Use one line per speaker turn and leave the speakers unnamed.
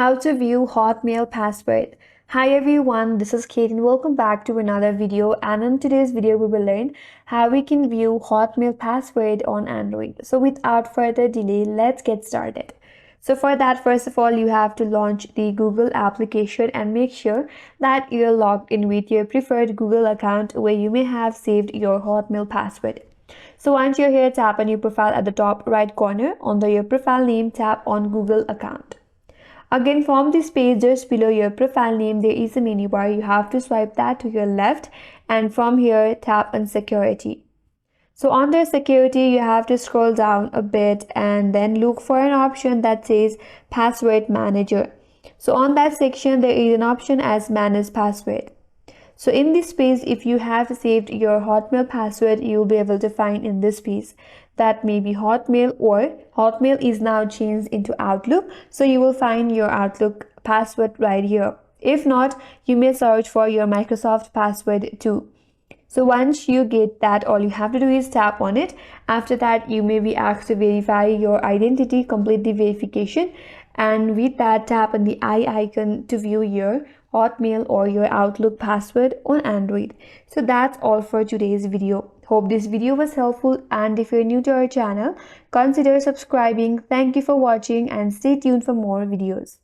How to view Hotmail password. Hi everyone, this is Kate and welcome back to another video, and in today's video we will learn how we can view Hotmail password on Android. So without further delay, let's get started. So for that, first of all, you have to launch the Google application and make sure that you're logged in with your preferred Google account where you may have saved your Hotmail password. So once you're here, tap on your profile at the top right corner. Under your profile name, tap on Google account. Again, from this page, just below your profile name, there is a menu bar. You have to swipe that to your left, and from here, tap on security. So under security, you have to scroll down a bit and then look for an option that says password manager. So on that section, there is an option as manage password. So in this page, if you have saved your Hotmail password, you'll be able to find in this page that may be Hotmail, or Hotmail is now changed into Outlook. So you will find your Outlook password right here. If not, you may search for your Microsoft password too. So once you get that, all you have to do is tap on it. After that, you may be asked to verify your identity, complete the verification. And with that, tap on the eye icon to view your Hotmail or your Outlook password on Android. So that's all for today's video. Hope this video was helpful, and if you're new to our channel, consider subscribing. Thank you for watching and stay tuned for more videos.